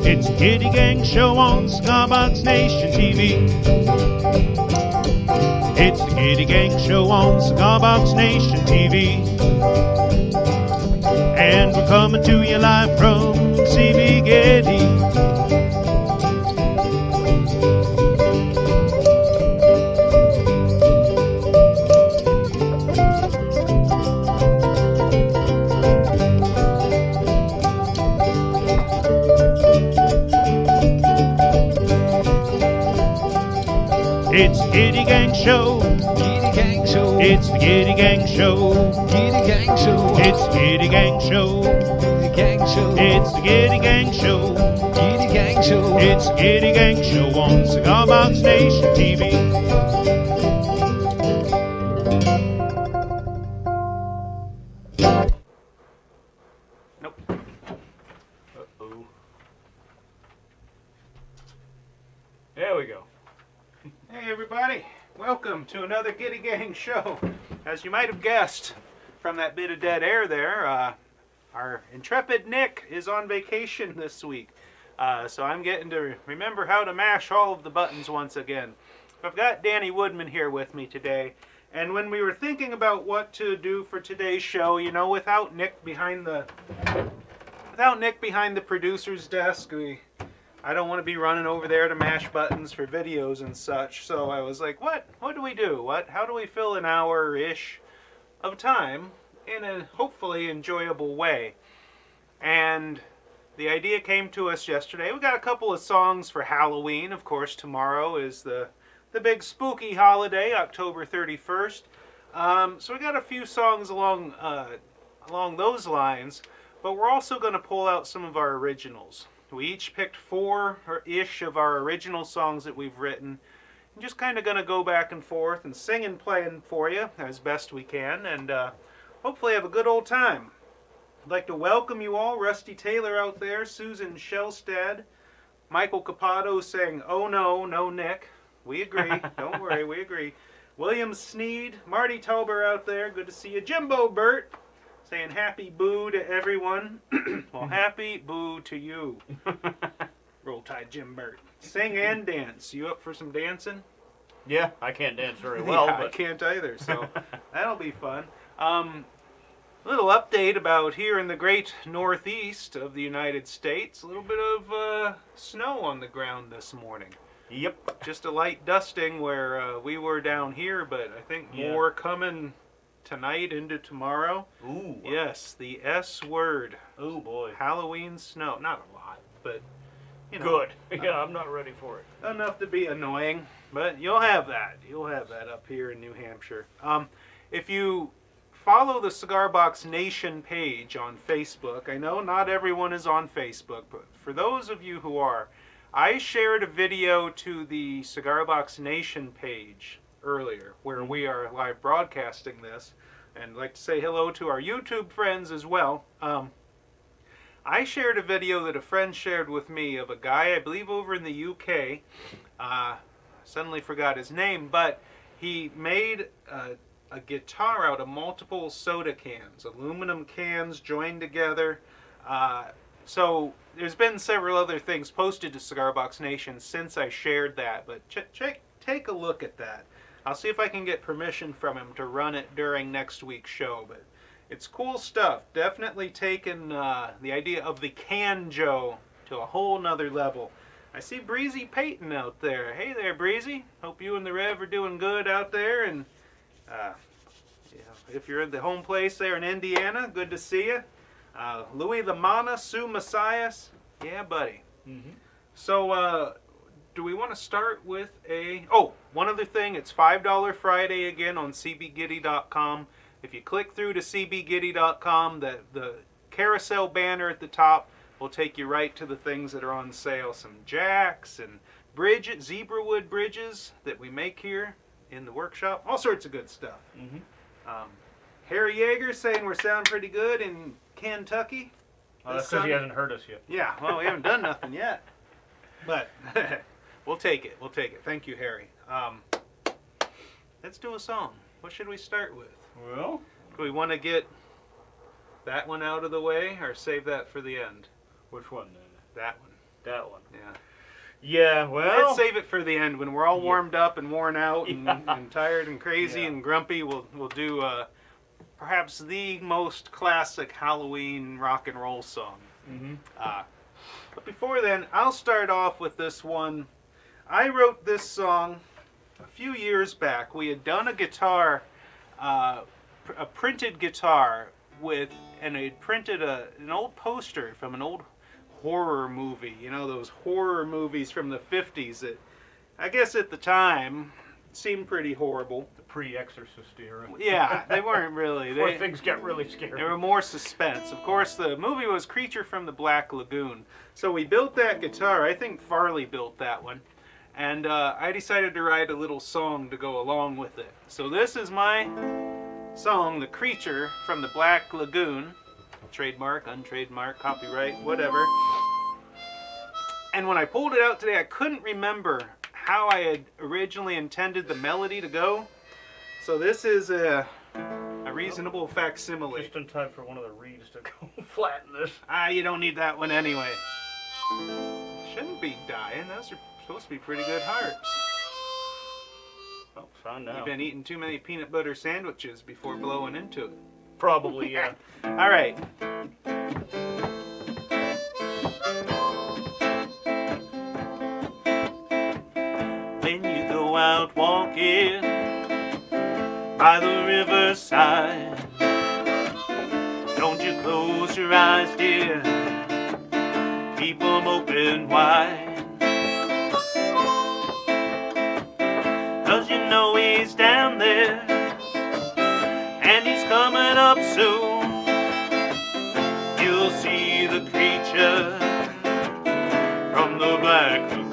It's the Gitty Gang Show on Cigar Nation TV. It's the Gitty Gang Show on Cigar Nation TV. And we're coming to you live from CB Gitty. It's the Gitty Gang Show. Gitty Gang Show. It's the Gitty Gang Show. Gitty Gang Show. It's the Gitty Gang Show. Gitty Gang Show. It's the Gitty Gang Show. Gitty Gang Show. It's the Gitty Gang Show on Cigar Box Nation TV. Nope. Uh-oh. There we go. Hey everybody, welcome to another Gitty Gang Show. As you might have guessed from that bit of dead air there, our intrepid Nick is on vacation this week. So I'm getting to remember how to mash all of the buttons once again. I've got Danny Woodman here with me today. And when we were thinking about what to do for today's show, you know, without Nick behind the producer's desk, I don't want to be running over there to mash buttons for videos and such. So I was like, what do we do? How do we fill an hour-ish of time in a hopefully enjoyable way? And the idea came to us yesterday. We got a couple of songs for Halloween. Of course, tomorrow is the big spooky holiday, October 31st. So we got a few songs along those lines, but we're also going to pull out some of our originals. We each picked 4-ish of our original songs that we've written. I'm just kind of going to go back and forth and sing and play for you as best we can, and hopefully have a good old time. I'd like to welcome you all. Rusty Taylor out there, Susan Shellstead, Michael Capato saying, "Oh no, no Nick." We agree. Don't worry, we agree. William Sneed, Marty Tauber out there, good to see you. Jimbo Burt saying happy boo to everyone. Well, happy boo to you. Roll Tide Jim Burt. Sing and dance. You up for some dancing? Yeah, I can't dance very well, Yeah, but I can't either, so that'll be fun. A little update about here in the great northeast of the United States. A little bit of snow on the ground this morning. Yep. Just a light dusting where we were down here, but I think more coming tonight into tomorrow. Ooh. Yes, the S word. Oh boy. Halloween snow. Not a lot, but you know. Good. Yeah, I'm not ready for it. Enough to be annoying, but you'll have that. You'll have that up here in New Hampshire. If you follow the Cigar Box Nation page on Facebook, I know not everyone is on Facebook, but for those of you who are, I shared a video to the Cigar Box Nation page earlier where we are live broadcasting this, and I'd like to say hello to our YouTube friends as well. I shared a video that a friend shared with me of a guy, I believe over in the UK, suddenly forgot his name, but he made a guitar out of multiple soda cans, aluminum cans joined together. So there's been several other things posted to Cigar Box Nation since I shared that, but take a look at that. I'll see if I can get permission from him to run it during next week's show, but it's cool stuff. Definitely taken the idea of the Can-Jo to a whole nother level. I see Breezy Peyton out there. Hey there, Breezy. Hope you and the Rev are doing good out there, and if you're at the home place there in Indiana, good to see you. Louis Lamana, Sue Messias. Yeah, buddy. Mm-hmm. So, do we want to start with one other thing. It's $5 Friday again on cbgitty.com. If you click through to cbgitty.com, the carousel banner at the top will take you right to the things that are on sale. Some jacks and zebra wood bridges that we make here in the workshop. All sorts of good stuff. Mm-hmm. Harry Yeager saying we're sounding pretty good in Kentucky. That's because he hasn't heard us yet. Yeah, well, we haven't done nothing yet. But we'll take it. We'll take it. Thank you, Harry. Let's do a song. What should we start with? Well, Do we want to get that one out of the way or save that for the end? which one then? That one. That one. Yeah. Yeah, well. Let's save it for the end when we're all warmed up and worn out and, Yeah. and tired and crazy and grumpy. We'll do perhaps the most classic Halloween rock and roll song. Mm-hmm. But before then, I'll start off with this one. I wrote this song a few years back. We had done a guitar, a printed guitar and it printed an old poster from an old horror movie. You know, those horror movies from the 50s that, I guess at the time, seemed pretty horrible. The pre-Exorcist era. Yeah, they weren't really. Before things get really scary. They were more suspense. Of course, the movie was Creature from the Black Lagoon. So we built that guitar. I think Farley built that one. And I decided to write a little song to go along with it. So this is my song, The Creature from the Black Lagoon. Trademark, untrademark, copyright, whatever. And when I pulled it out today, I couldn't remember how I had originally intended the melody to go. So this is a reasonable facsimile. Just in time for one of the reeds to go flatten this. You don't need that one anyway. Shouldn't be dying. Those are supposed to be pretty good harps. Oh, fine now. You've been eating too many peanut butter sandwiches before blowing into it. Probably, yeah. All right. by the riverside. Don't you close your eyes, dear, keep them open wide. 'Cause you know he's down there, and he's coming up soon. You'll see the creature from the Black Lagoon.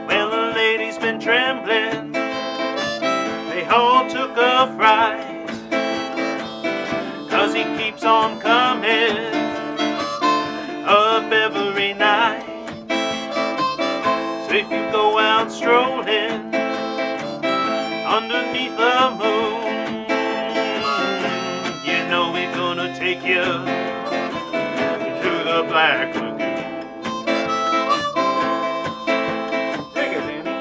Well, the lady's been trembling, they all took a fright, 'cause he keeps on coming up every night. So if you go out strolling underneath the moon, you know we're gonna take you to the Black Lagoon. Dig it, Danny.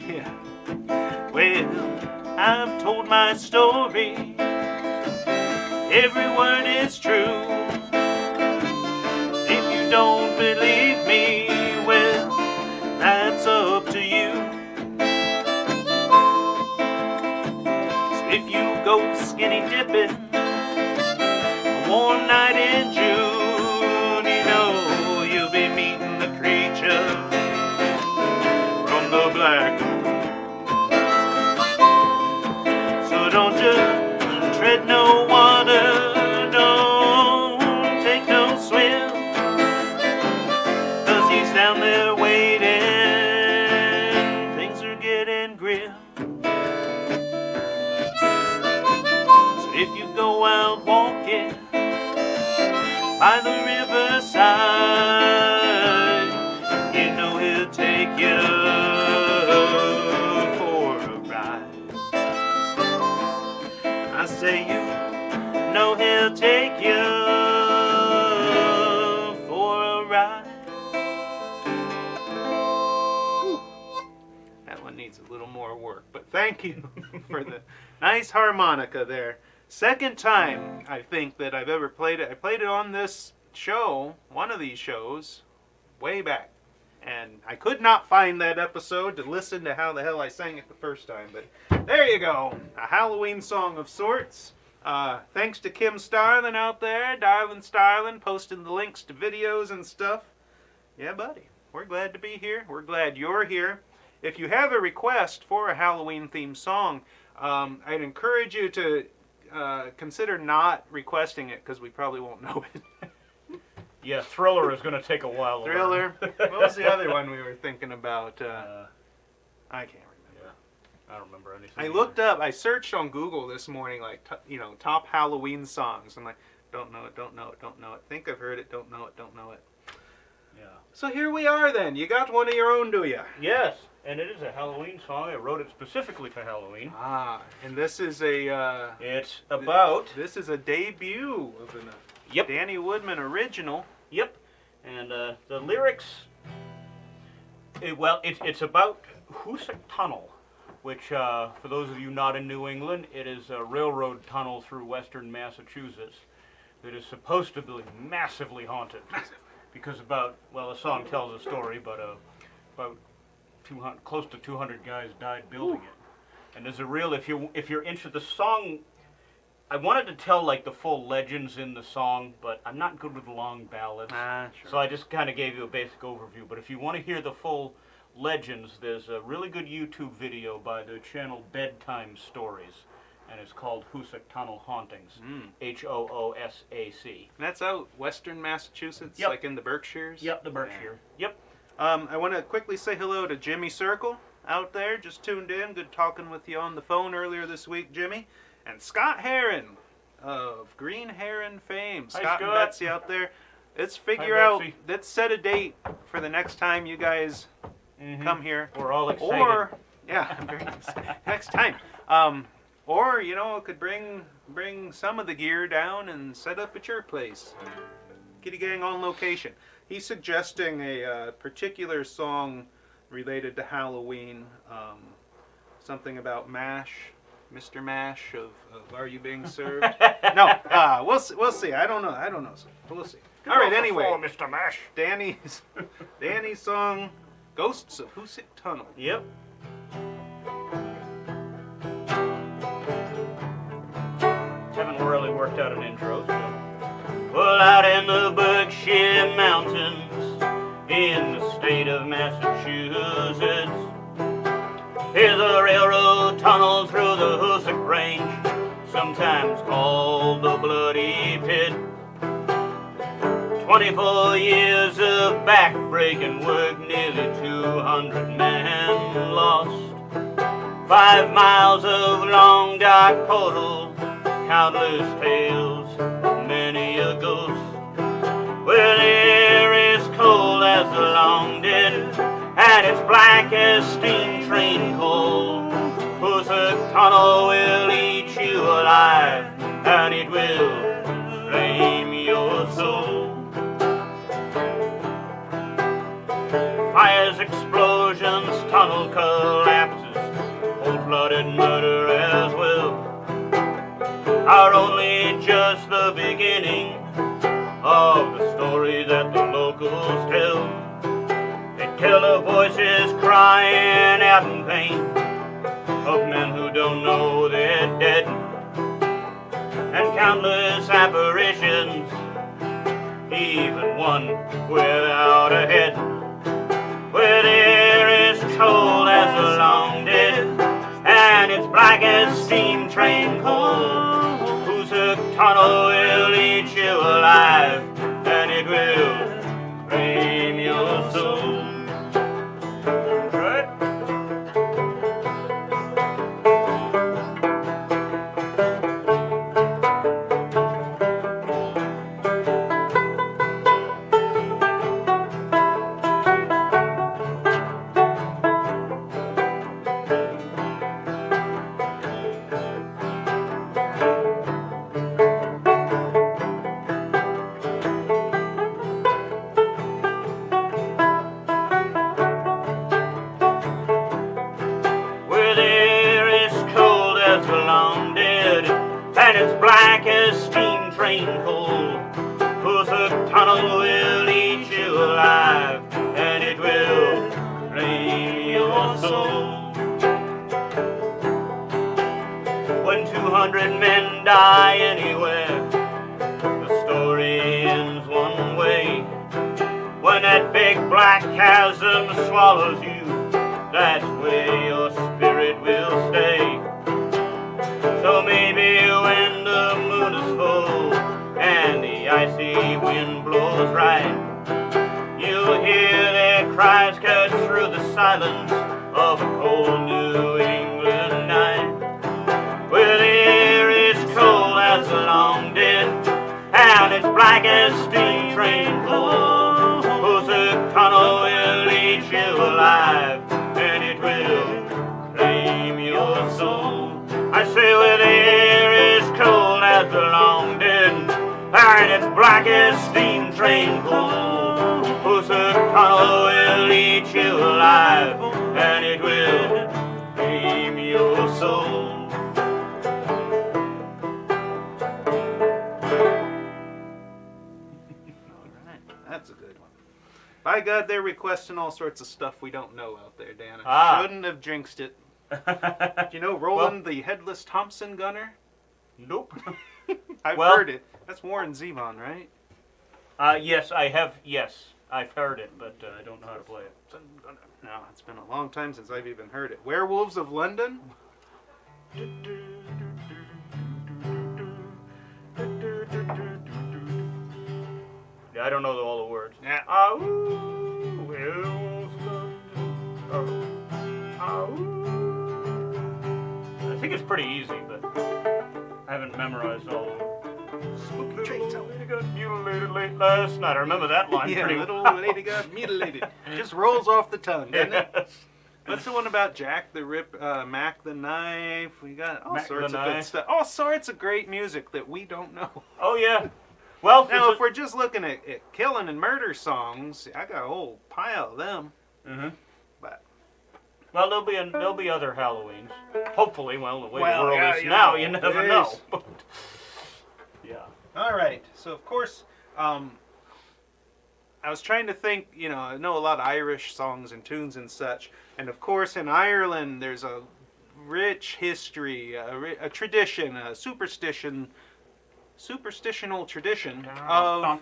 Yeah. Well, I've told my story, every word is true. If you don't believe me, well, that's up to you. So if you go skinny dipping a warm night in June, you know you'll be meeting the creature from the Black Lagoon. So don't just tread no water, don't take no swim, 'cause he's down there waiting, things are getting grim. So if you go out walking by the riverside, you know he'll take you for a ride. I say you know he'll take you for a ride. Whew. That one needs a little more work, but thank you for the nice harmonica there. Second time, I think, that I've ever played it. I played it on this show, one of these shows, way back. And I could not find that episode to listen to how the hell I sang it the first time. But there you go. A Halloween song of sorts. Thanks to Kim Starlin out there, Darlin Starlin, posting the links to videos and stuff. Yeah, buddy. We're glad to be here. We're glad you're here. If you have a request for a Halloween-themed song, I'd encourage you to consider not requesting it, because we probably won't know it. Yeah, Thriller is going to take a while. to learn. Thriller. What was the other one we were thinking about? I can't remember. Yeah, I don't remember anything. I looked up, I searched on Google this morning, like, top Halloween songs. I'm like, don't know it, don't know it, don't know it. Think I've heard it, don't know it, don't know it. Yeah. So here we are then. You got one of your own, do you? Yes, and it is a Halloween song. I wrote it specifically for Halloween. Ah, and this is a... It's about... This is a debut of a Yep. Danny Woodman original. Yep. And the lyrics... It's about Hoosac Tunnel, which, for those of you not in New England, it is a railroad tunnel through western Massachusetts that is supposed to be massively haunted. Because the song tells a story, but about 200, close to 200 guys died building it. And there's a real, if you're interested, the song, I wanted to tell like the full legends in the song, but I'm not good with long ballads. Sure. So I just kind of gave you a basic overview. But if you want to hear the full legends, there's a really good YouTube video by the channel Bedtime Stories, and it's called Hoosac Tunnel Hauntings. Hoosac. That's out western Massachusetts, Yep. like in the Berkshires? Yep, the Berkshire. Yeah. Yep. I want to quickly say hello to Jimmy Circle out there, just tuned in. Good talking with you on the phone earlier this week, Jimmy. And Scott Heron of Green Heron fame. Hi, Scott and Scott. Betsy out there. Let's Hi, figure out, Betsy. let's set a date for the next time you guys come here. We're all excited. Or, yeah, I'm very excited. Next time. Or, could bring some of the gear down and set up at your place. Gitty Gang on location. He's suggesting a particular song related to Halloween. Something about MASH, Mr. MASH of Are You Being Served? No, we'll see. I don't know. We'll see. All right, anyway. Mr. Mash. Danny's song, Ghosts of Hoosac Tunnel. Yep. Haven't really worked out an intro, so. Well, out in the Berkshire Mountains, in the state of Massachusetts, here's a railroad tunnel through the Hoosac Range, sometimes called the Bloody Pit. 24 years of back-breaking work, nearly 200 men lost. 5 miles of long dark portal, countless tales, many a ghost. Well, the air is cold as the long dead, and it's black as steam train coal. Hoosac Tunnel will eat you alive, and it will flame your soul. Fires, explosions, tunnel collapses, cold-blooded murder as well, are only just the beginning of the story that the locals tell. They tell of voices crying out in pain, of men who don't know they're dead, and countless apparitions, even one without a head. Where the air is cold as the long dead, and it's black as steam train coal. Hoosac Tunnel will eat you alive, and it will flame your soul. Right? And it's black as steam train coal. Hoosac Tunnel will eat you alive, and it will flame your soul. When 200 men die anywhere, the story ends one way. When that big black chasm swallows you, that's where your spirit will stay. So maybe when the moon is full and the icy wind blows right, you'll hear their cries cut through the silence of a cold New England night. Where the air is cold as the long dead, and it's black as steam train coal. Hoosac Tunnel will eat you alive, and it will flame your soul. I say where the air is cold as the long dead, and it's black as steam train coal. Hoosac Tunnel will eat you alive, and it will flame your soul. Alright, that's a good one. By God, they're requesting all sorts of stuff we don't know out there, Dan. I shouldn't have jinxed it. Do you know Roland the Headless Thompson Gunner? Nope. I've heard it. That's Warren Zevon, right? Yes, I have. Yes, I've heard it, but I don't know how to play it. No, it's been a long time since I've even heard it. Werewolves of London? Yeah, I don't know all the words. Yeah. Werewolves of London. I think it's pretty easy, but I haven't memorized all of them. Spooky treats. Little lady got mutilated late last night. I remember that line Yeah, pretty little well. lady got mutilated. Just rolls off the tongue, doesn't it? Yes. What's the one about Jack the Mac the Knife? We got all Mac sorts the of good Knife. stuff. All sorts of great music that we don't know. Oh, yeah. Well, Now, if we're just looking at killing and murder songs, I got a whole pile of them. Mhm. But Well, there'll be other Halloweens. Hopefully, well, the way Well, the world yeah, is you now, know, you never it know. is. Yeah. all right, so of course, I was trying to think. I know a lot of Irish songs and tunes and such, and of course, in Ireland, there's a rich history, a tradition, a superstitional tradition of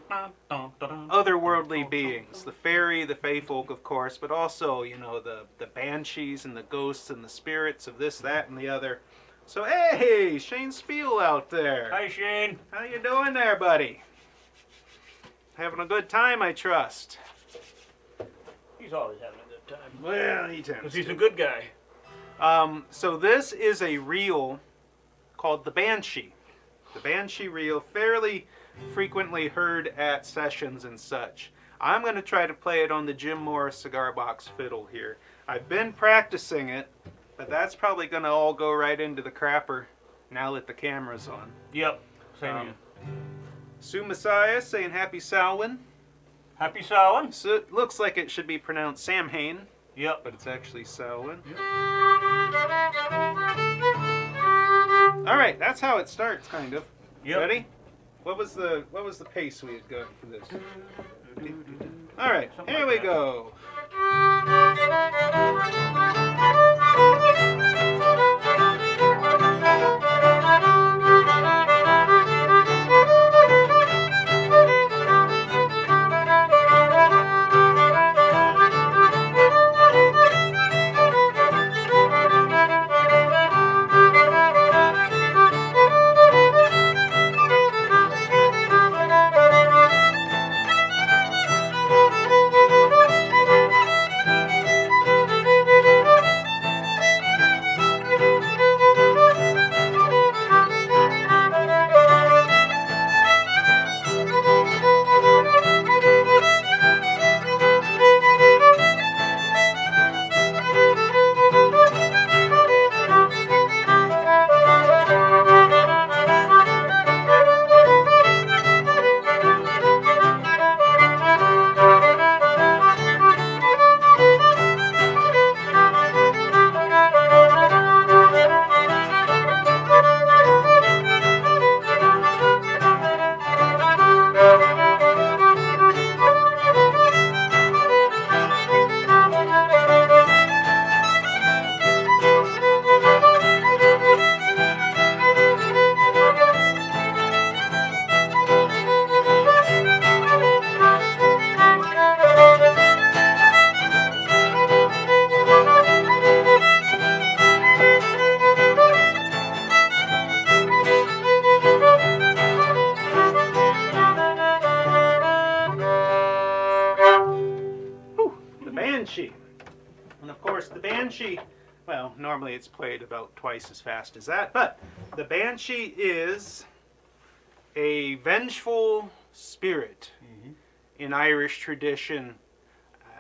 otherworldly beings, the fairy, the fae folk, of course, but also, the banshees and the ghosts and the spirits of this, that, and the other. So, hey, Shane Spiel out there. Hi, Shane. How you doing there, buddy? Having a good time, I trust. He's always having a good time. Well, he Because tends he's to. a good guy. So this is a reel called the Banshee. The Banshee reel, fairly frequently heard at sessions and such. I'm going to try to play it on the Jim Morris cigar box fiddle here. I've been practicing it, but that's probably going to all go right into the crapper now that the camera's on. Yep. Same here. Sue Messiah saying Happy Samhain. Happy Samhain. So it looks like it should be pronounced Samhain, Yep. but it's actually Samhain. All right, that's how it starts, kind of. Yep. Ready? What was the pace we had got for this? All right, Something here like we that. go. Banshee. And of course the Banshee, well, normally it's played about twice as fast as that, but the Banshee is a vengeful spirit in Irish tradition.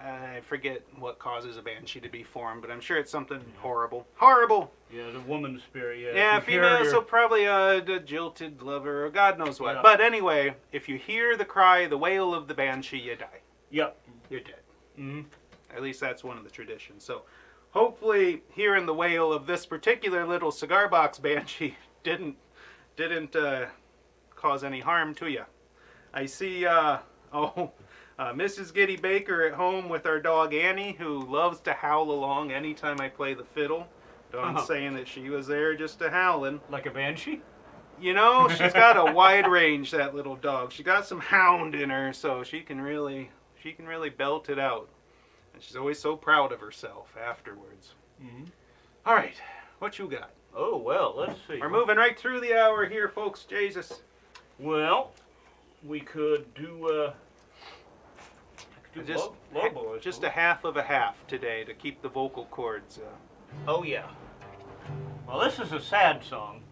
I forget what causes a Banshee to be formed, but I'm sure it's something horrible. Horrible! Yeah, the woman's spirit. Yeah. Yeah, If you hear female, your- so probably a jilted lover or God knows what. Yeah. But anyway, if you hear the cry, the wail of the Banshee, you die. Yep. You're dead. Mm-hmm. At least that's one of the traditions. So hopefully hearing the wail of this particular little cigar box Banshee didn't cause any harm to you. I see Mrs. Gitty Baker at home with our dog Annie, who loves to howl along anytime I play the fiddle. Dawn's saying that she was there just a howling. Like a banshee? You know, she's got a wide range, that little dog. She got some hound in her, so she can really belt it out. And she's always so proud of herself afterwards. Mm-hmm. All right, what you got? Oh, well, let's see. We're moving right through the hour here, folks. Jesus. Well, we could do, Just, Lobo, I just a suppose. half of a half today to keep the vocal cords. Oh, yeah. Well, this is a sad song,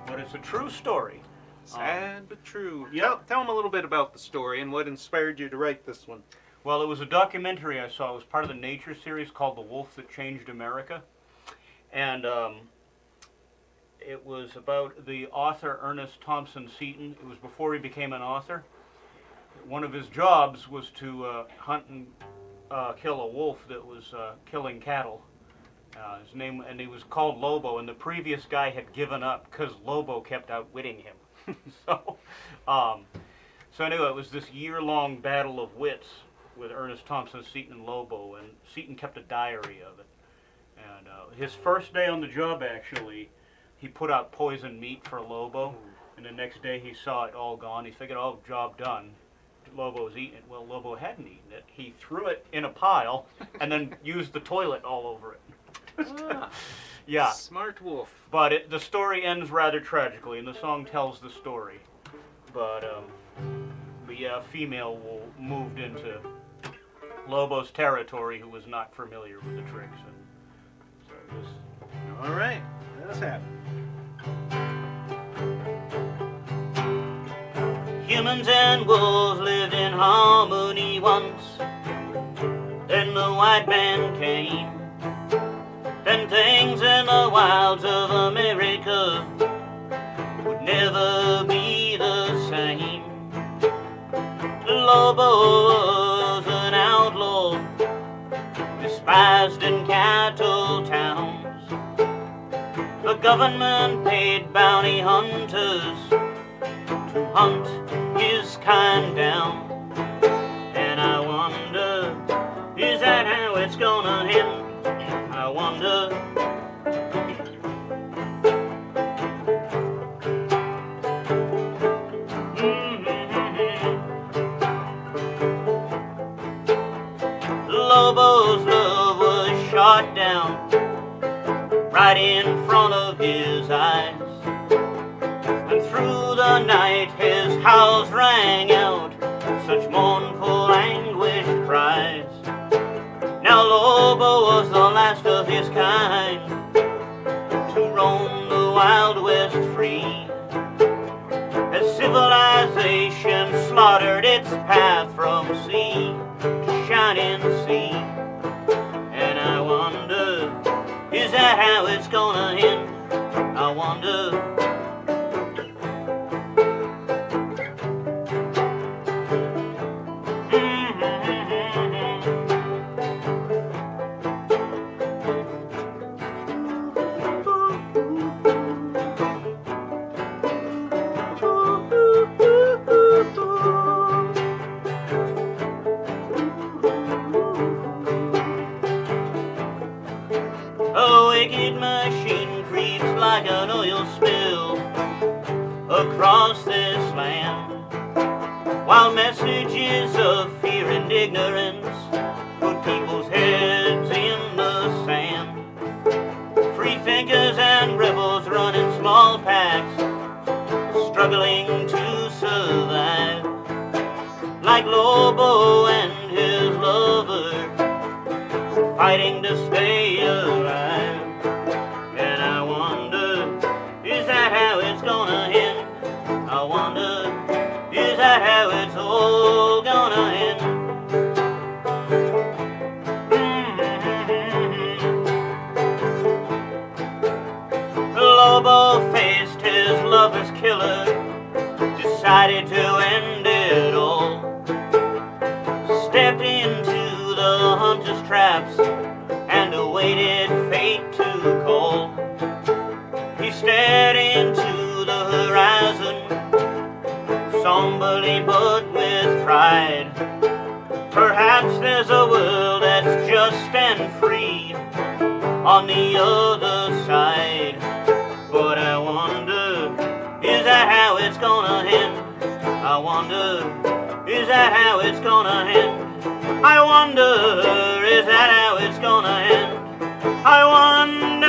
but it's a true story. Sad but true. Yep. Tell them a little bit about the story and what inspired you to write this one. Well, it was a documentary I saw. It was part of the nature series called The Wolf That Changed America. And it was about the author Ernest Thompson Seton. It was before he became an author. One of his jobs was to hunt and kill a wolf that was killing cattle. His name, and he was called Lobo, and the previous guy had given up because Lobo kept outwitting him. So anyway, it was this year-long battle of wits with Ernest Thompson Seton and Lobo, and Seton kept a diary of it. And his first day on the job, actually, he put out poisoned meat for Lobo, and the next day he saw it all gone. He figured, oh, job done. Lobo was eating it. Well, Lobo hadn't eaten it. He threw it in a pile and then used the toilet all over it. Yeah. Smart wolf. But the story ends rather tragically, and the song tells the story. But yeah, a female moved into Lobo's territory who was not familiar with the tricks. And so it was... All right, let's have it. Humans and wolves lived in harmony once. Then the white man came. Then things in the wilds of America would never be the same. Lobo was an outlaw, despised in cattle towns. The government paid bounty hunters to hunt his kind down. And I wonder, is that how it's gonna end? I wonder. Lobo's love was shot down right in front of his eyes, and through the night his howls rang out, such mournful anguished cries. Now Lobo was the last of his kind to roam the Wild West free, as civilization slaughtered its path from sea to shining sea. And I wonder, is that how it's gonna end? I wonder. A wicked machine creeps like an oil spill across this land, while messages of fear and ignorance put people's heads in the sand. Free thinkers and rebels run in small packs, struggling to survive, like Lobo and his lover, fighting to stay alive. And I wonder, is that how it's gonna end? I wonder, is that how it's all gonna end? Lobo faced his lover's killer, decided to end it all, stepped into the hunter's traps and awaited fate to call. He stared into the horizon, somberly but with pride. Perhaps there's a world that's just and free on the other side. But I wonder, is that how it's gonna end? I wonder, is that how it's gonna end? I wonder, is that how it's gonna end? I wonder.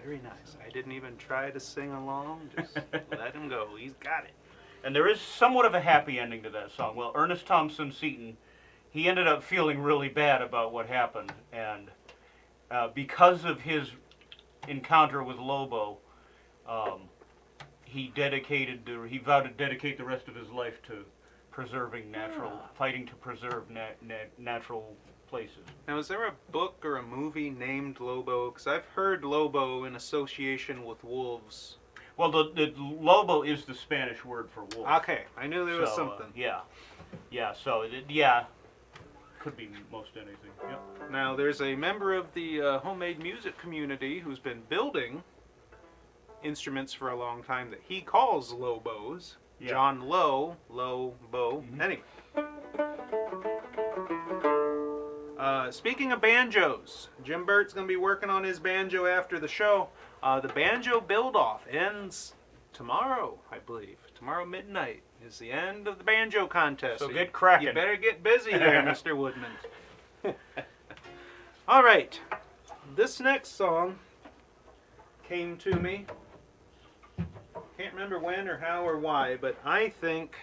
Very nice. I didn't even try to sing along. Just let him go. He's got it. And there is somewhat of a happy ending to that song. Well, Ernest Thompson Seton, he ended up feeling really bad about what happened, and because of his encounter with Lobo, he vowed to dedicate the rest of his life to preserving fighting to preserve natural places. Now, is there a book or a movie named Lobo? Because I've heard Lobo in association with wolves. Well, the Lobo is the Spanish word for wolf. Okay, I knew there was something. Could be most anything. Yep. Now, there's a member of the homemade music community who's been building instruments for a long time that he calls Lobos. Yeah. John Lobo. Mm-hmm. Anyway. Speaking of banjos, Jim Burt's going to be working on his banjo after the show. The banjo build-off ends tomorrow, I believe. Tomorrow midnight is the end of the banjo contest. So get cracking. You better get busy there, Mr. Woodman. All right. This next song came to me. Can't remember when or how or why, but I think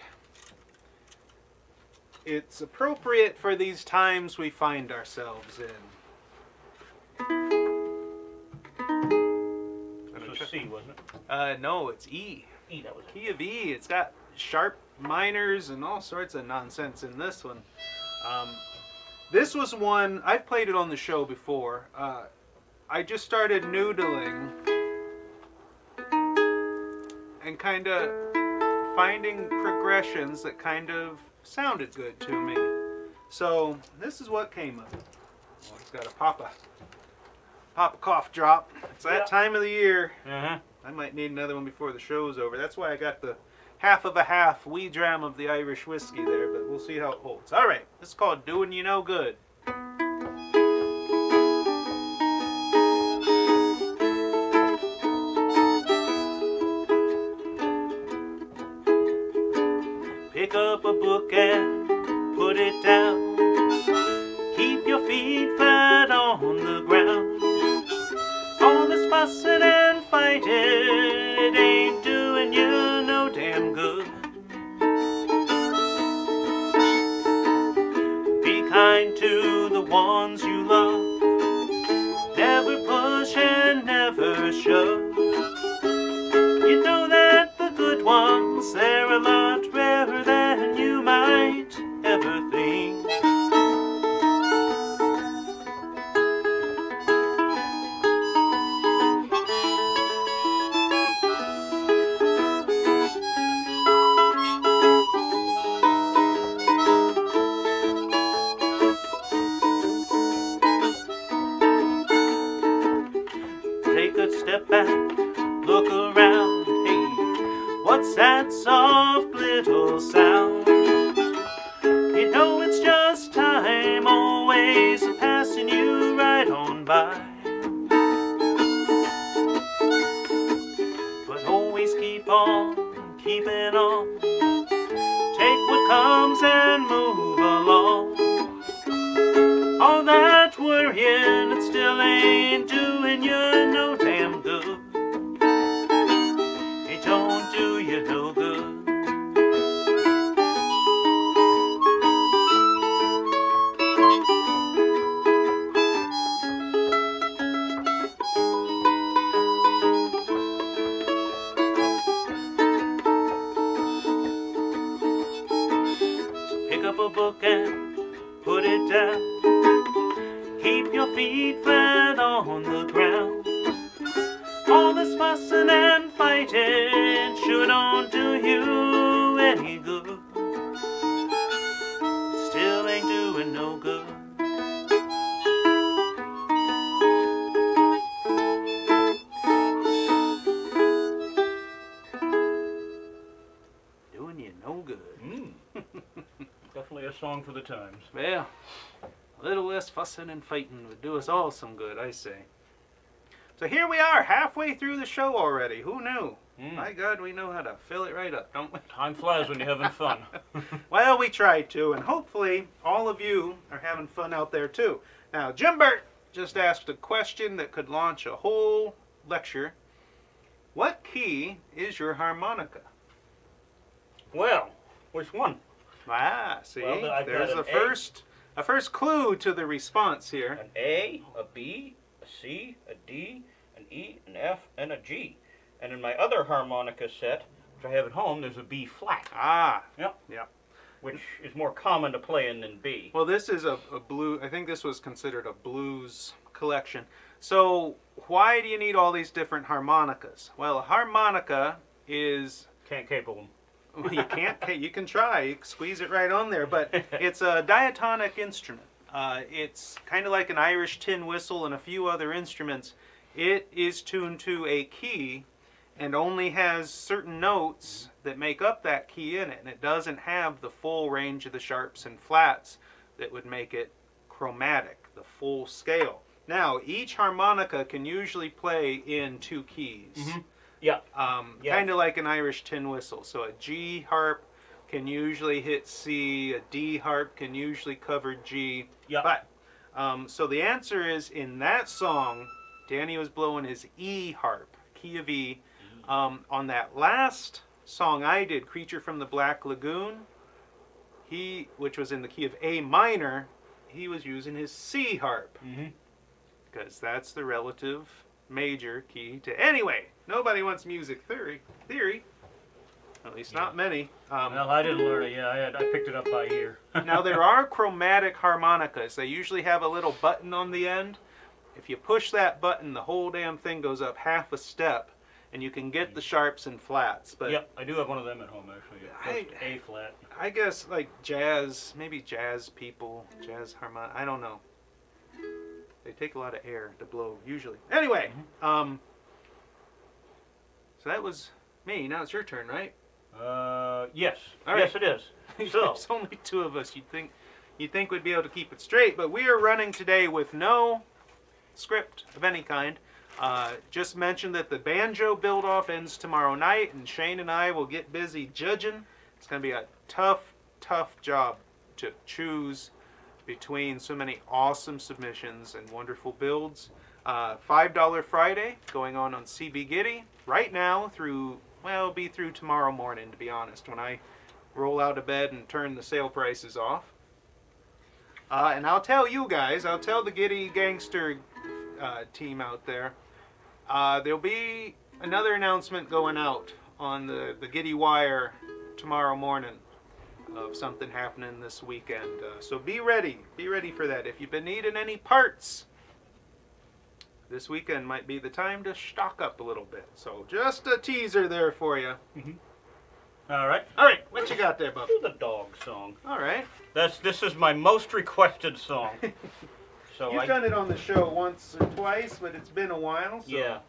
it's appropriate for these times we find ourselves in. It was C, wasn't it? No, it's E. E, that was it. Key of E. It's got sharp minors and all sorts of nonsense in this one. This was one, I've played it on the show before. I just started noodling and kind of finding progressions that kind of sounded good to me. So this is what came of it. Well, it's got a pop a cough drop. It's that time of the year. Uh-huh. I might need another one before the show's over. That's why I got the half of a half wee dram of the Irish whiskey there, but we'll see how it holds. All right, this is called Doing You No Good. Pick up a book and put it down. Keep your feet flat on the ground. All this fussing and fighting, it ain't doing you no damn good. Be kind to the ones you love. Never push and never shove. You know that the good ones, they're a lot rarer than you might ever think. Take a step back, look around, hey, what's that soft little sound? You know it's just time, always passing you right on by. But always keep on, keeping on. Take what comes and move along. All that worrying, it still ain't doing you no damn good. It don't do you no good. So pick up a book and put it down. Keep your feet flat on the ground. All this fussing and fighting sure don't do you any good. It still ain't doing no good. Doing you no good. Definitely a song for the times. Well, a little less fussing and fighting would do us all some good, I say. So here we are, halfway through the show already. Who knew? My God, we know how to fill it right up, don't we? Time flies when you're having fun. Well, we tried to, and hopefully all of you are having fun out there too. Now, Jim Burt just asked a question that could launch a whole lecture. What key is your harmonica? Well, which one? Ah, see, Well, I've got there's an a first clue to the response here. An A, a B, a a C, a D, an E, an F, and a G. And in my other harmonica set, which I have at home, there's a B flat. Ah. Yep. Yep. Which is more common to play in than B. Well, this is a blue. I think this was considered a blues collection. So why do you need all these different harmonicas? Well, a harmonica is... Can't cable them. Well, you can't. You can try. You can squeeze it right on there, but it's a diatonic instrument. It's kind of like an Irish tin whistle and a few other instruments. It is tuned to a key and only has certain notes that make up that key in it, and it doesn't have the full range of the sharps and flats that would make it chromatic, the full scale. Now, each harmonica can usually play in 2 keys. Mm-hmm. Yeah. Yeah. Kind of like an Irish tin whistle. So a G harp can usually hit C, a D harp can usually cover G. Yeah. But, so the answer is, in that song, Danny was blowing his E harp, key of E. On that last song I did, Creature from the Black Lagoon, which was in the key of A minor, he was using his C harp. Mm-hmm. Because that's the relative major key to... Anyway, nobody wants music theory. At least not many. Well, I didn't learn it. Yeah, I picked it up by ear. Now, there are chromatic harmonicas. They usually have a little button on the end. If you push that button, the whole damn thing goes up half a step, and you can get the sharps and flats. But yep, I do have one of them at home, actually. Just A flat. I guess, like maybe jazz people, jazz harmonic, I don't know. They take a lot of air to blow, usually. Anyway, so that was me. Now it's your turn, right? Yes. All yes, right. it is. So, There's only 2 of us. You'd think we'd be able to keep it straight, but we are running today with no script of any kind. Just mentioned that the banjo build-off ends tomorrow night, and Shane and I will get busy judging. It's going to be a tough job to choose between so many awesome submissions and wonderful builds. $5 Friday going on CB Gitty right now through, well, it'll be through tomorrow morning, to be honest, when I roll out of bed and turn the sale prices off. And I'll tell you guys, I'll tell the Gitty Gangster team out there, there'll be another announcement going out on the Gitty Wire tomorrow morning of something happening this weekend. So be ready for that. If you've been needing any parts, this weekend might be the time to stock up a little bit. So just a teaser there for you. mm-hmm. All right. What you got there, Bub? The dog song. All right. This is my most requested song. So You've done it on the show once or twice, but it's been a while. So. Yeah.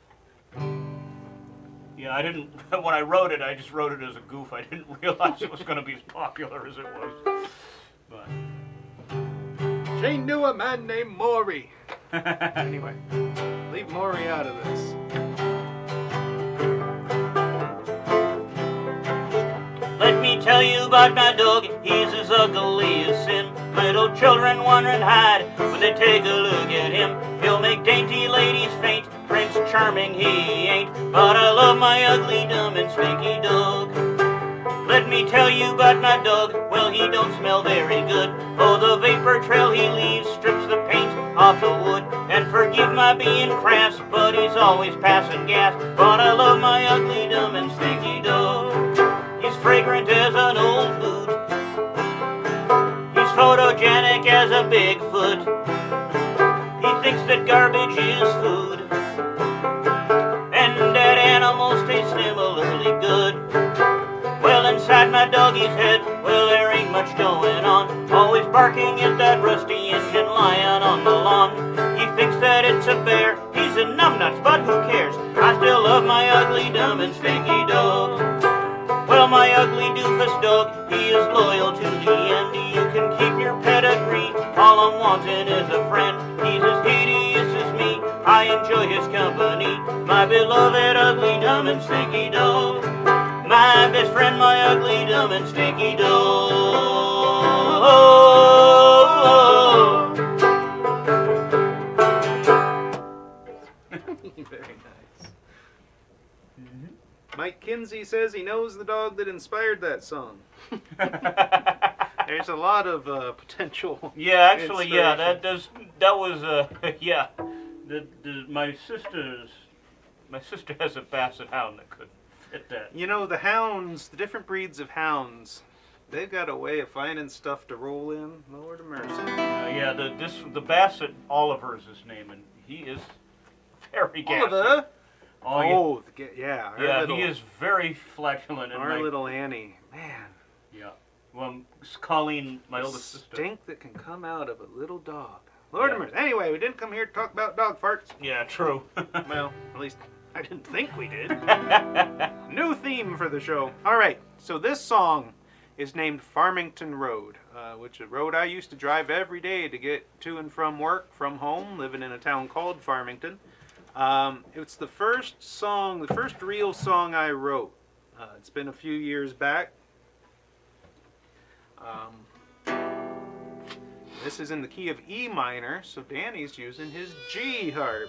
Yeah, I didn't. When I wrote it, I just wrote it as a goof. I didn't realize it was going to be as popular as it was. But Shane knew a man named Maury. Anyway, leave Maury out of this. Let me tell you about my dog, he's as ugly as sin. Little children wonder and hide when they take a look at him. He'll make dainty ladies faint, Prince Charming he ain't. But I love my ugly, dumb and stinky dog. Let me tell you about my dog, well he don't smell very good. Oh, the vapor trail he leaves strips the paint off the wood. And forgive my being crass, but he's always passing gas. But I love my ugly, dumb and stinky dog. He's fragrant as an old boot. He's photogenic as a Bigfoot. He thinks that garbage is food, and that animals taste similarly good. Well, inside my doggy's head, well, there ain't much going on. Always barking at that rusty engine lying on the lawn. He thinks that it's a bear, he's a numbnuts, but who cares? I still love my ugly, dumb and stinky dog. Well, my ugly doofus dog, he is loyal to the end. You can keep your pedigree, all I'm wanting is a friend. He's as hideous as me, I enjoy his company. My beloved ugly, dumb and stinky dog. My best friend, my ugly, dumb and stinky dog. Very nice. Mike Kinsey says he knows the dog that inspired that song. There's a lot of potential. yeah, actually, yeah, inspiration. that was yeah. My sister has a basset hound that could fit that. You know, the hounds, the different breeds of hounds, they've got a way of finding stuff to roll in. Lord of mercy. Yeah, the basset Oliver's his name, and he is very gassy. Oliver? Oh, yeah. yeah, he is very flatulent. And Our little Annie, man. Yeah. Well, Colleen, my oldest sister. Stink that can come out of a little dog. Lord of mercy. Anyway, we didn't come here to talk about dog farts. Yeah, true. Well, at least I didn't think we did. New theme for the show. All right, so this song is named Farmington Road, which is a road I used to drive every day to get to and from work, from home, living in a town called Farmington. It's the first song, the first real song I wrote. It's been a few years back. This is in the key of E minor, so Danny's using his G harp.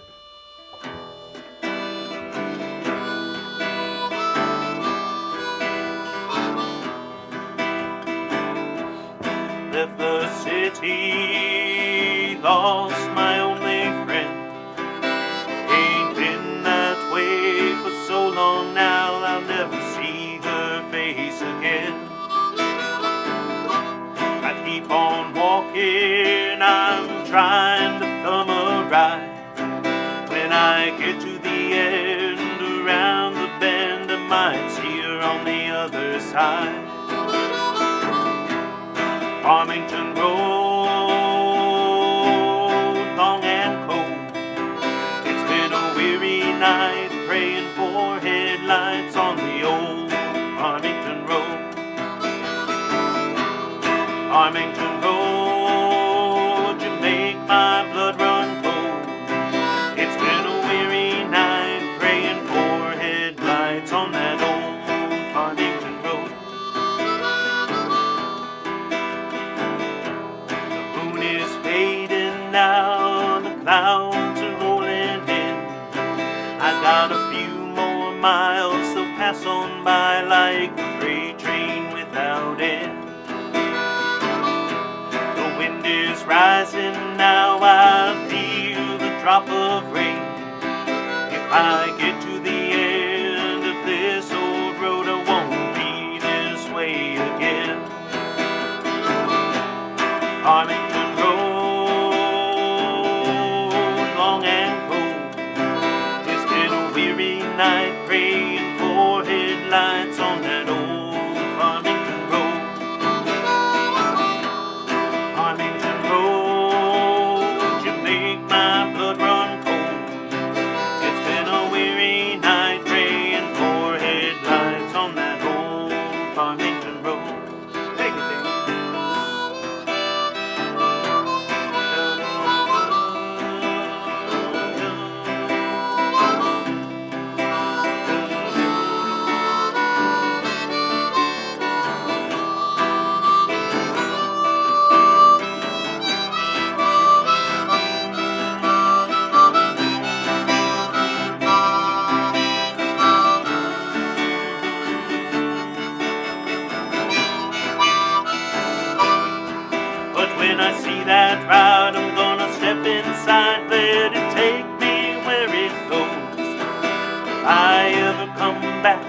Left the city, lost my only friend. Ain't been that way for so long now, I'll never see her face again. I keep on walking, I'm trying to thumb a ride. When I get to the end, around the bend, I might see her on the other side. Farmington Road, long and cold. It's been a weary night praying for headlights on the old Farmington Road. Farmington Road, you make my blood run cold. It's been a weary night praying for headlights on that old Farmington Road. Now the clouds are rolling in. I got a few more miles, they'll pass on by like a freight train without end. The wind is rising now, I feel the drop of rain. If I get to the end of this old road, I won't be this way again. Farmington Road, long and cold. It's been a weary night praying for headlights on that old Farmington Road. Farmington Road, you make my blood run cold. It's been a weary night praying for headlights on that old Farmington Road. Take it, Dave. When I see that route, I'm gonna step inside, let it take me where it goes. If I ever come back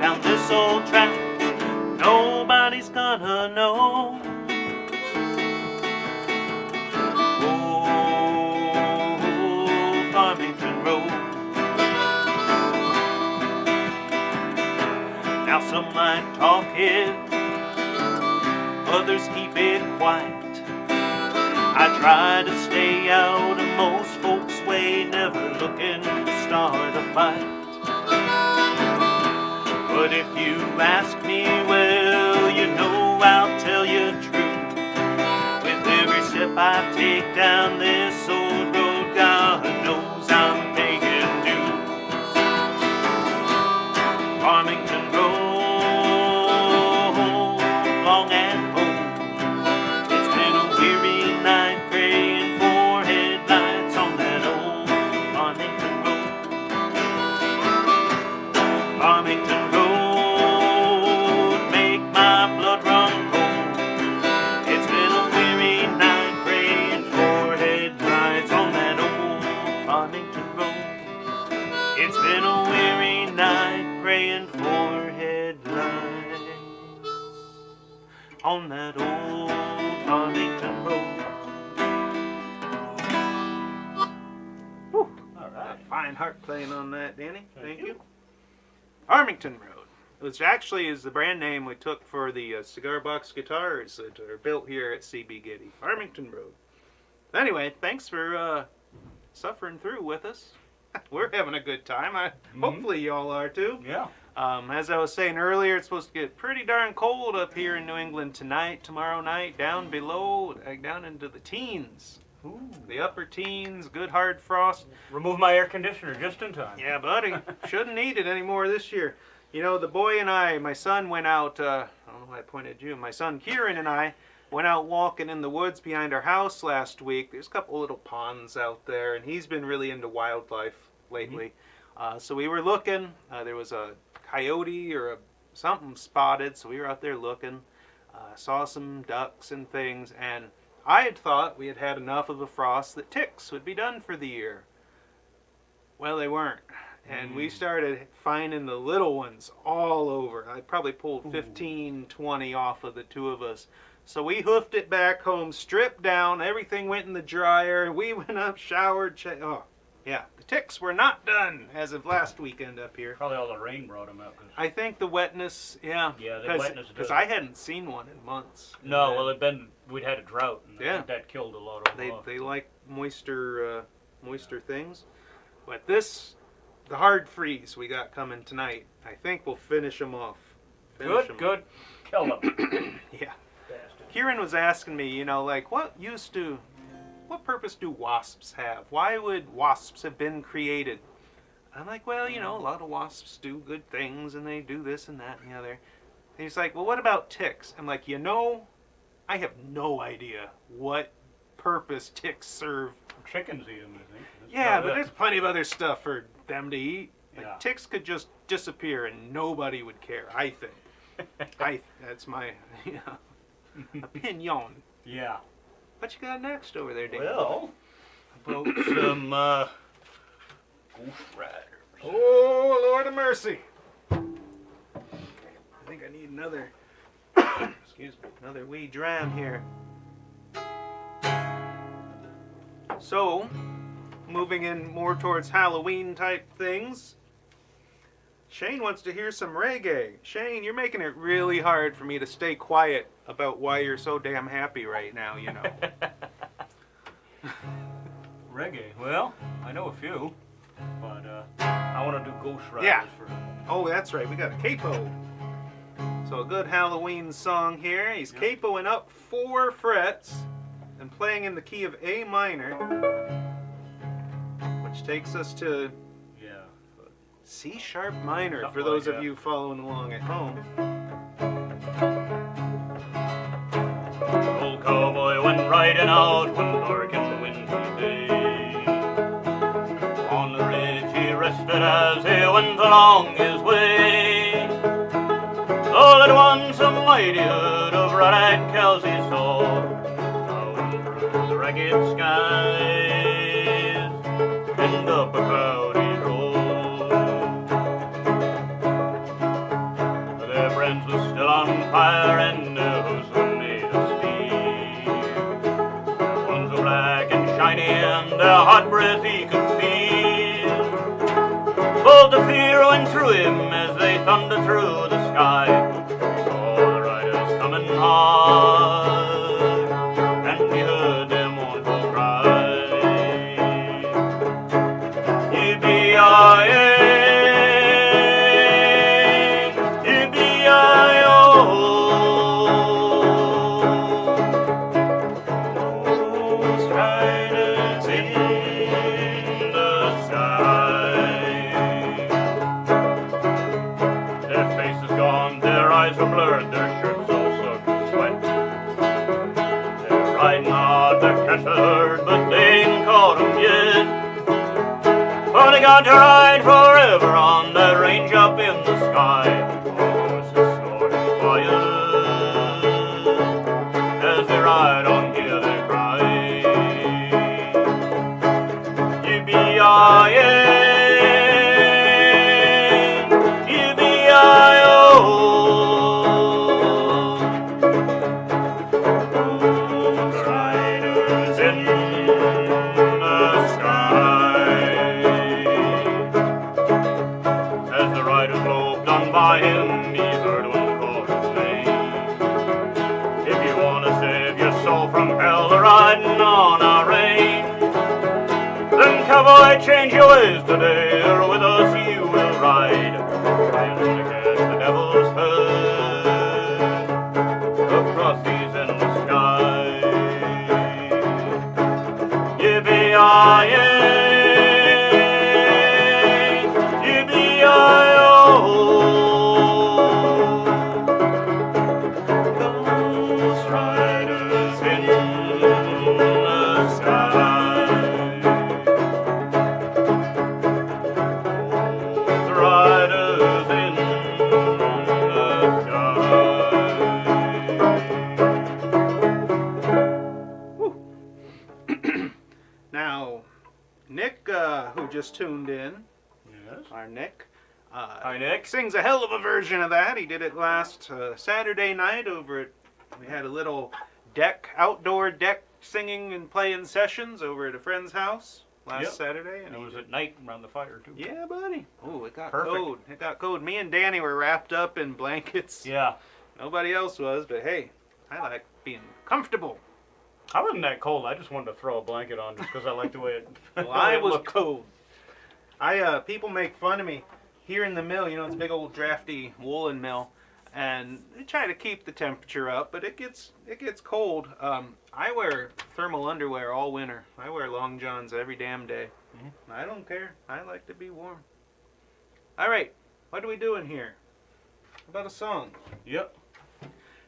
down this old track, nobody's gonna know. Oh, Farmington Road. Now some might talk it, others keep it quiet. I try to stay out of most folks' way, never looking to start a fight. But if you ask me, well, you know I'll tell you true. With every step I take down this old road, God knows I'm paying dues. Farmington Road, long and cold. It's been a weary night praying for headlights on that old Farmington Road. Farmington Road, make my blood run cold. It's been a weary night praying for headlights fine harp playing on that, Danny. Thank you. Farmington Road, which actually is the brand name we took for the cigar box guitars that are built here at CB Gitty. Farmington Road. Anyway, thanks for suffering through with us. We're having a good time. Hopefully y'all are too. Yeah. As I was saying earlier, it's supposed to get pretty darn cold up here in New England tonight, tomorrow night, down below, down into the teens. Ooh. The upper teens, good hard frost. Remove my air conditioner just in time. Yeah, buddy. Shouldn't need it anymore this year. You know, the boy and I, my son went out, I don't know why I pointed at you, my son Kieran and I went out walking in the woods behind our house last week. There's a couple little ponds out there, and he's been really into wildlife lately. So we were looking. There was a coyote or something spotted, so we were out there looking. Saw some ducks and things, and I had thought we had had enough of a frost that ticks would be done for the year. Well, they weren't. And we started finding the little ones all over. I probably pulled 15, 20 off of the two of us. So we hoofed it back home, stripped down, everything went in the dryer, we went up, showered, oh, yeah. The ticks were not done as of last weekend up here. Probably all the rain brought them out. I think the wetness, yeah. Yeah, the wetness because does. I hadn't seen one in months. No, well, we'd had a drought, and I Yeah. think that killed a lot of them off. They like moister things. But the hard freeze we got coming tonight, I think we'll finish them off. Good. Kill them. Yeah. Kieran was asking me, you know, like, what purpose do wasps have? Why would wasps have been created? I'm like, well, you know, a lot of wasps do good things, and they do this and that and the other. And he's like, well, what about ticks? I'm like, you know, I have no idea what purpose ticks serve. Chickens eat them, I think. That's Yeah, about but it. there's plenty of other stuff for them to eat. Like, Yeah. ticks could just disappear and nobody would care, I think. That's my opinion. Yeah. What you got next over there, Dave? Well, about some Ghost Riders. Oh, Lord of mercy. I think I need another, excuse me, another wee dram here. So, moving in more towards Halloween type things, Shane wants to hear some reggae. Shane, you're making it really hard for me to stay quiet about why you're so damn happy right now, you know. Reggae. Well, I know a few, but I want to do Ghost Riders Yeah. for. Oh, that's right. We got a capo. So a good Halloween song here. He's capoing up 4 frets and playing in the key of A minor, which takes us to C sharp minor Something for those like of that. you following along at home. Old cowboy went riding out one dark and wintry day. On the ridge he rested as he went along his way. All at once a mighty hood of red-eyed cows he saw, down through the ragged skies, and up a cloudy road. Their brands were still on fire and their hooves were made of steel. Their ones were black and shiny and their hot breath he could feel. Bolt of fear went through him as they thundered through the sky. He saw the riders coming hard, and he heard their mournful cry. Yippee-yi-yi, yippee-yi-yo. Ghost riders in the sky. Their faces gone, their eyes were blurred, their shirts all soaked with sweat. They're riding hard, they're catch the herd, but they ain't caught 'em yet. For they got to ride forever on that range up in the sky. Horses snorting quiet as they ride on, hear they cry. Yippee-yi-yi, yippee-yi-yo. Ghost riders in the sky. all from hell are riding on our range. Then cowboy, change your ways today, or with us you will ride. Trying to catch the devil's herd across these endless skies. Yippee-yi-yay, yippee-yi-yo. Ghost riders in the sky. Ghost riders in the sky. Now, Nick, who just tuned in, Yes. our Nick, Hi, Nick. sings a hell of a version of that. He did it last Saturday night over at, we had a little outdoor deck singing and playing sessions over at a friend's house last Yep. Saturday. And he it was did- at night around the fire, too. Yeah, buddy. Oh, it got Perfect. cold. It got cold. Me and Danny were wrapped up in blankets. Yeah. Nobody else was, but hey, I like being comfortable. I wasn't that cold. I just wanted to throw a blanket on just because I liked the way it Well, the way I it was looked. cold. People make fun of me here in the mill. You know, it's a big old drafty woolen mill, and they try to keep the temperature up, but it gets cold. I wear thermal underwear all winter. I wear long johns every damn day. I don't care. I like to be warm. All right, what are we doing here? How about a song? Yep.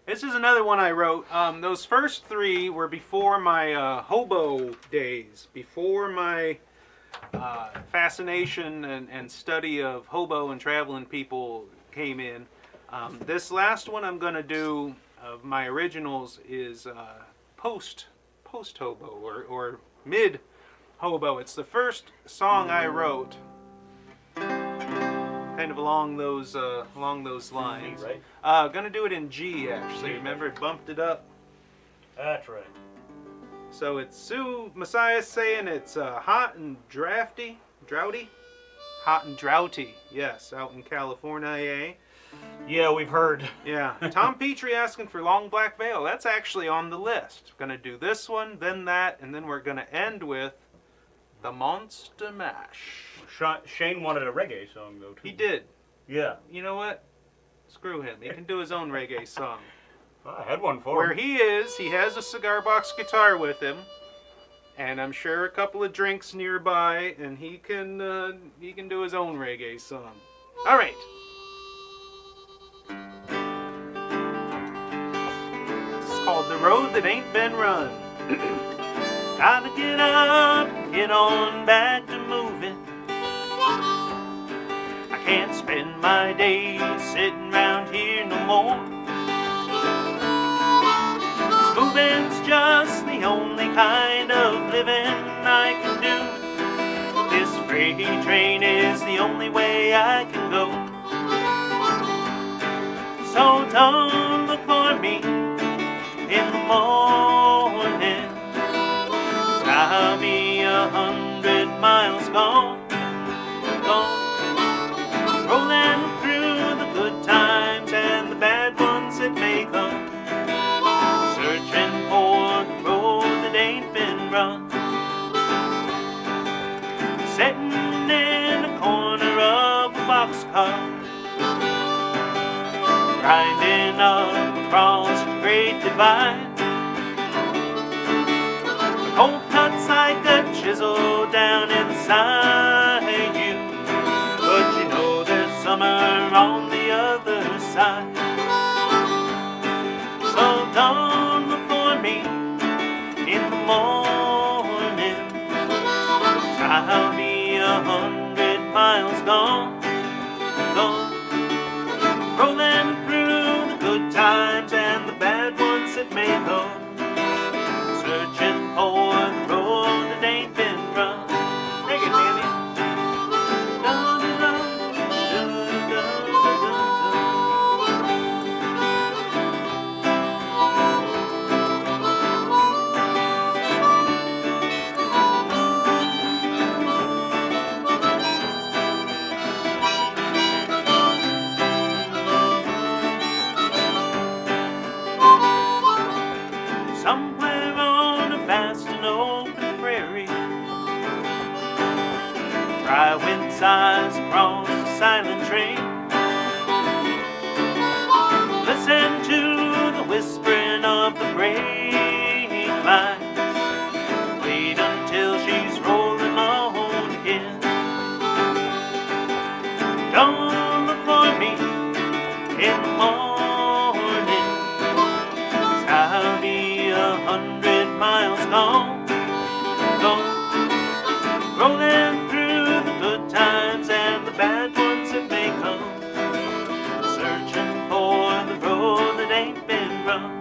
This is another one I wrote. Those first three were before my hobo days, before my fascination and study of hobo and traveling people came in. This last one I'm going to do of my originals is post hobo or mid hobo. It's the first song I wrote, kind of along those lines. G, right? Gonna do it in G actually. Remember, it bumped it up. That's right. So it's Sue Messiah saying it's hot and droughty, hot and droughty. Yes, out in California. Yeah, we've heard. Yeah. Tom Petrie asking for Long Black Veil. That's actually on the list. Gonna do this one, then that, and then we're gonna end with the Monster Mash. Shane wanted a reggae song, though, too. He did. Yeah. You know what? Screw him. He can do his own reggae song. I had one for Where him. he is, he has a cigar box guitar with him, and I'm sure a couple of drinks nearby, and he can do his own reggae song. All right. It's called "The Road That Ain't Been Run." Gotta get up, get on back to moving. I can't spend my days sitting round here no more. Moving's just the only kind of living I can do. This freight train is the only way I can go. So don't look for me in the morning. I'll be 100 miles gone, rolling through the good times and the bad ones that may come. Searching for the road that ain't been run. Sitting in a corner of a boxcar, grinding up across the great divide. The cold cuts like a chisel down inside you, but you know there's summer on the other side. So don't look for me in the morning. I'll be 100 miles gone, rolling through the good times and the bad ones that may come. Searching for the road that ain't been run. Take it, Danny. Somewhere sighs across the silent train. Listen to the whispering of the grapevines. Wait until she's rolling on again. Don't look for me in the morning, 'cause I'll be 100 miles gone, rolling through the good times and the bad ones that may come, searching for the road that ain't been run.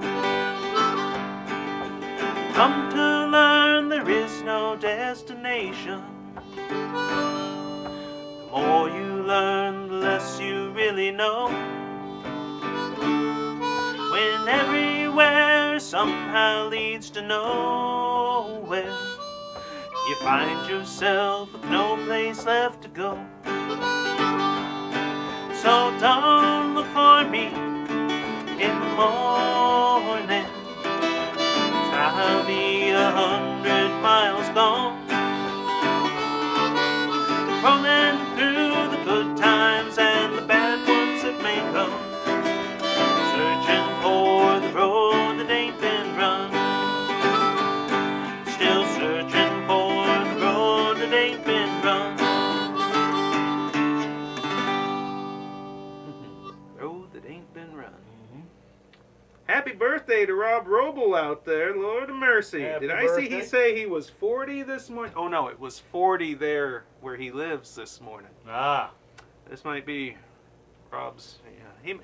Come to learn there is no destination. The more you learn, the less you really know. When everywhere somehow leads to nowhere, you find yourself with no place left to go. So don't look for me in the morning, 'cause I'll be 100 miles gone, rolling through the good times and the bad ones that may come, searching for the road that ain't been run. Still searching for the road that ain't been run. Road that ain't been run. Happy birthday to Rob Roble out there. Lord of mercy. Happy Did I see birthday. he say he was 40 this morning? Oh, no, it was 40 there where he lives this morning. Ah, This might be Rob's. Yeah,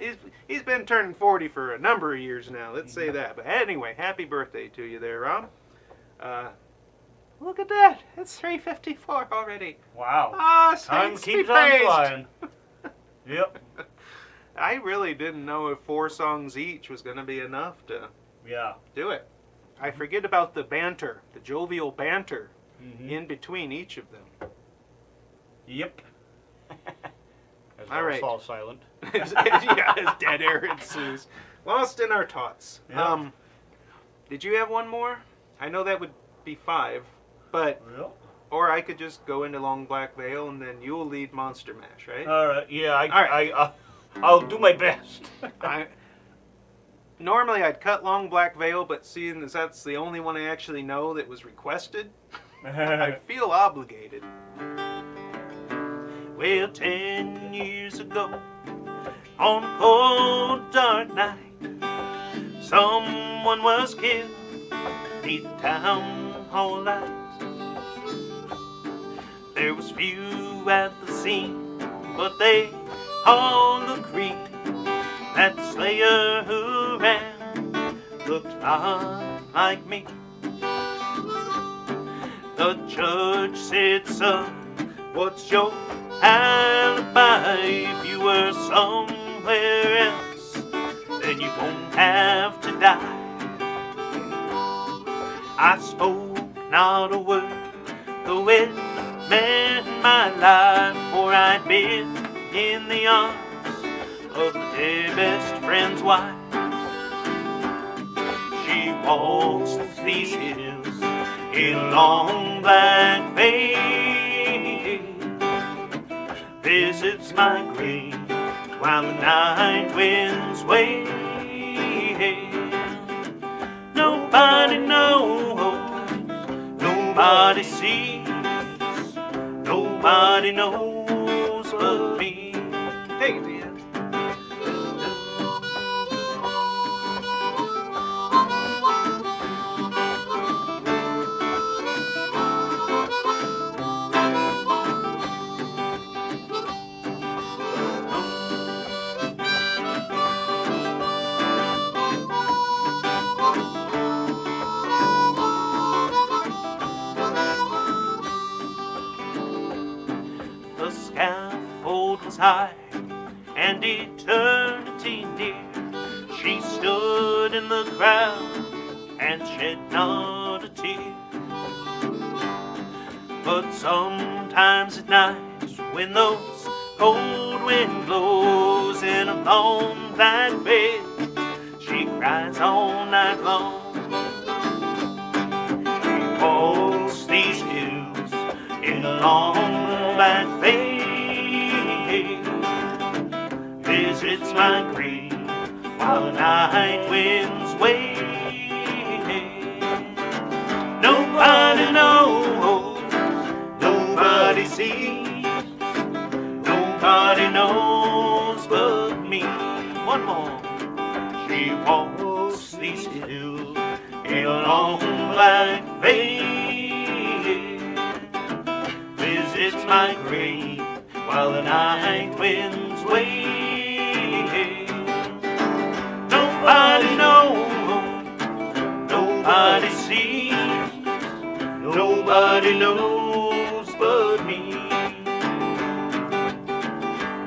he's been turning 40 for a number of years now. Let's say that. But anyway, happy birthday to you there, Rob. Look at that. It's 3:54 already. wow. Ah, Time saints be keeps on praised. flying. Yep. I really didn't know if 4 songs each was going to be enough to Yeah. do it. I forget about the banter, the jovial banter Mhm. in between each of them. Yep. As All well right. fall silent. Yeah, as dead air ensues. Lost in our thoughts. Yeah. Did you have one more? I know that would be 5, but Yep. or I could just go into Long Black Veil and then you'll lead Monster Mash, right? All right. Yeah. All right. I'll do my best. Normally I'd cut Long Black Veil, but seeing as that's the only one I actually know that was requested, I feel obligated. Well, 10 years ago, on a cold, dark night, someone was killed beneath the town hall lights. There was few at the scene, but they all agreed that the slayer who ran looked a lot like me. The judge said, son, what's your alibi? If you were somewhere else, then you won't have to die. I spoke not a word, though it meant my life, for I'd been in the arms of the dead best friend's wife. She walks these hills in long black veil, visits my grave while the night winds wail. Nobody knows, nobody sees, nobody knows but me. Take it, man. The scaffold was high and eternity near. She stood in the crowd and shed not a tear. But sometimes at night, when those cold wind blows in a long black veil, she cries all night long. She walks these hills in a long black veil, my grave while the night winds wave. Nobody knows, nobody sees, nobody knows but me. One more. She walks these hills in a long black veil, visits my grave while the night winds wave. Nobody knows, nobody sees, nobody knows but me.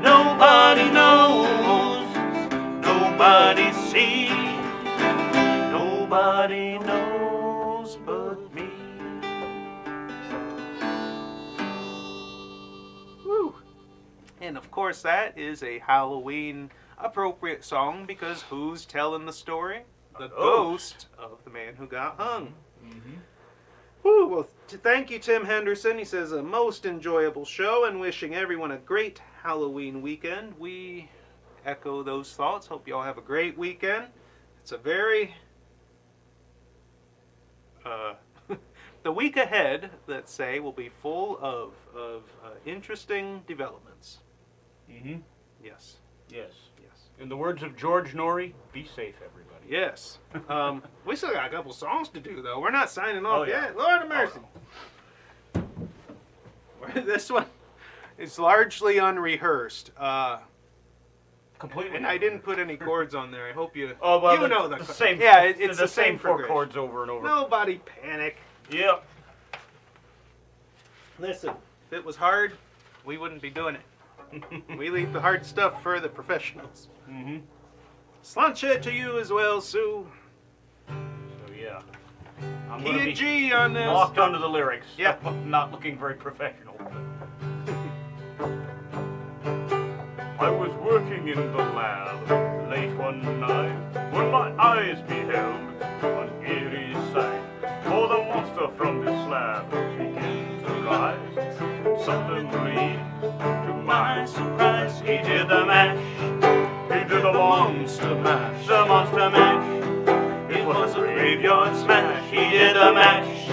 Nobody knows, nobody sees, nobody knows but me. Woo. And of course that is a Halloween appropriate song because who's telling the story? The ghost of the man who got hung. Woo. Well, thank you, Tim Henderson. He says a most enjoyable show and wishing everyone a great Halloween weekend. We echo those thoughts. Hope you all have a great weekend. It's a very the week ahead, let's say, will be full of interesting developments. Mm-hmm. Yes. Yes. Yes. In the words of George Norrie, be safe, everybody. Yes. We still got a couple songs to do, though. We're not signing off yeah. yet. Lord of mercy. This one is largely unrehearsed. Completely. And I didn't put any chords on there. I hope you you know the same. Yeah, it's the same four progression. chords over and over. Nobody panic. Yep. Listen, if it was hard, we wouldn't be doing it. We leave the hard stuff for the professionals. Mm-hmm. Slancha to you as well, Sue. So yeah, I'm gonna be G on this. locked onto the lyrics. Yep. Not looking very professional. I was working in the lab late one night when my eyes beheld an eerie sight. For the monster from this slab began to rise. Suddenly, to my surprise, he did the mash. He did the monster mash. The monster mash. It was a graveyard smash. He did the mash.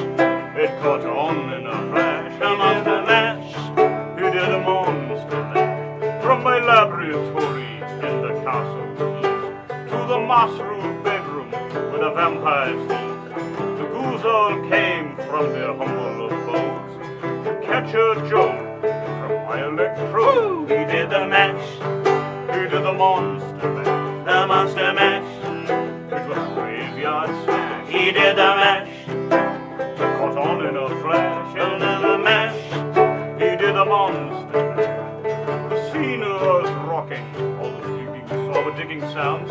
It caught on in a flash. The monster mash. He did the monster mash. From my laboratory in the castle east to the mushroom bedroom with the vampires feed. The ghouls all came from their humble abodes to catch a jolt from my electrode. He did the mash. He did the monster mash. The monster mash. It was a graveyard smash. He did the mash. Caught on in a flash. He did the mash. He did the monster mash. The scene was rocking, all the digging sounds.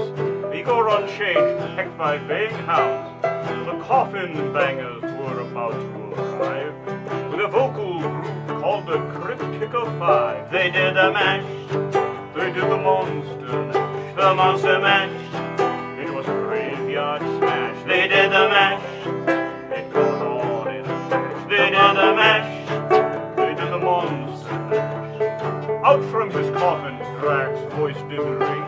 Igor unchanged, pecked by baying hounds. The coffin bangers were about to arrive with a vocal group called the Cryptic of Five. They did the mash. They did the monster mash. The monster mash. It was a graveyard smash. They did the mash. It caught on in a flash. They did the mash. They did the monster mash. Out from his coffin, Drax's voice did ring.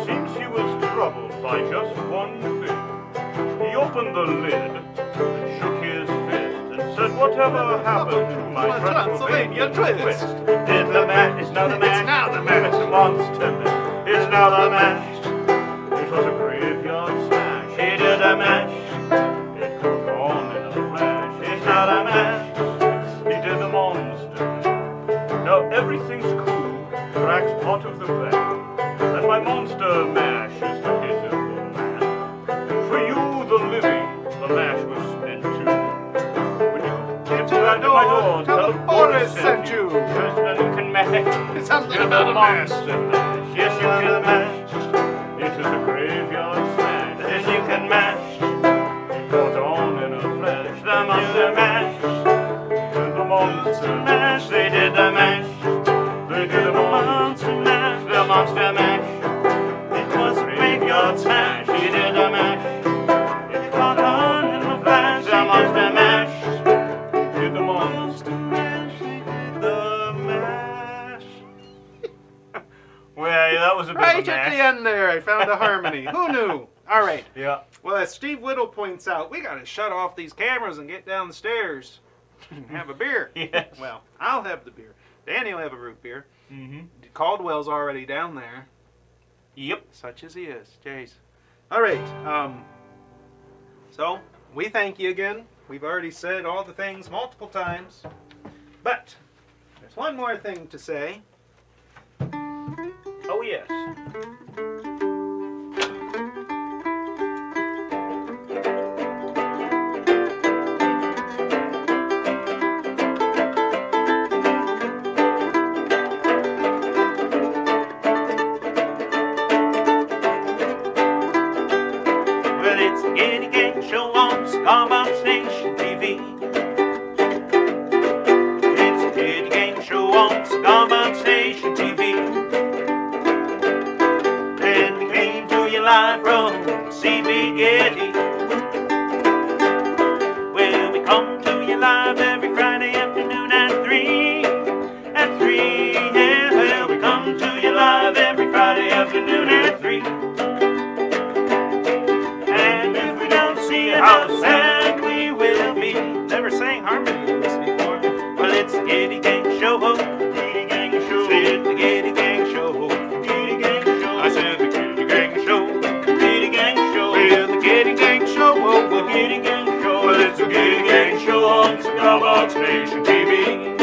Seems he was troubled by just one thing. He opened the lid and shook his fist and said, "Whatever happened to my Transylvania twist? Did the mash? It's now the mash. It's now the mash. It's a monster mash. It's now the mash. It was a graveyard smash. He did the mash. It caught on in a flash. It's now the mash. He did the monster mash. Now everything's cool, Drax out of the van, and my monster mash is the hit of the man. For you, the living, the mash was meant to. When you get to my door, tell the Boris sent you. Yes, then you can mash. It's something about a monster mash. Yes, you can mash. It is a graveyard smash. Yes, you can mash. It caught on in a flash. The monster mash. The monster mash, they did the mash. They did the monster mash, the monster mash. It was a graveyard smash, he did the mash. It caught on in a flash, the monster mash. He did the monster mash, he did the mash. Well, that was a bit of a Right at the end there, I found a harmony. Who knew? All right. Yeah. Well, as Steve Whittle points out, we got to shut off these cameras and get down the stairs and have a beer. Yes. Well, I'll have the beer. Danny will have a root beer. Mm-hmm. Caldwell's already down there. Yep. Such as he is. Jeez. All right. So, we thank you again. We've already said all the things multiple times. But, there's one more thing to say. Oh, yes. Well, it's the Gitty Gang Show on Cigar Station TV. It's the Gitty Gang Show on Cigar Station TV. And we came to you live from CB Gitty. Well, we come to you live every Friday afternoon at 3. At 3, yeah. Well, we come to you live every Friday afternoon at 3. And if we don't see you, how sad we will be. Never sang harmony in this before. Well, it's the Gitty Gang Show. Gitty Gang Show. It's the Gitty Gang Show. Gitty Gang Show. I said the Gitty Gang Show. Gitty Gang Show. Well, the Gitty Gang Show. Whoa, whoa. The Gitty Gang Show. Well, it's the Gitty Gang Show on Cigar Box Nation TV.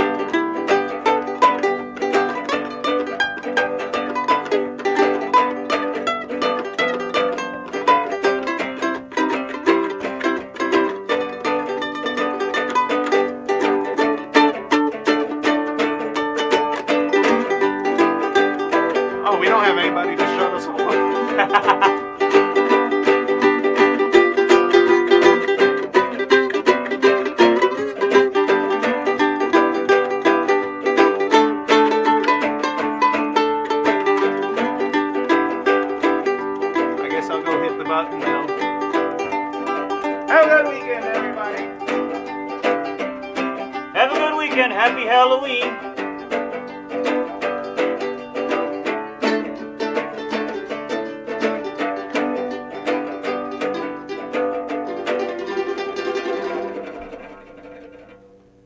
Oh, we don't have anybody to shut us off. I guess I'll go hit the button now. Have a good weekend, everybody. Have a good weekend. Happy Halloween.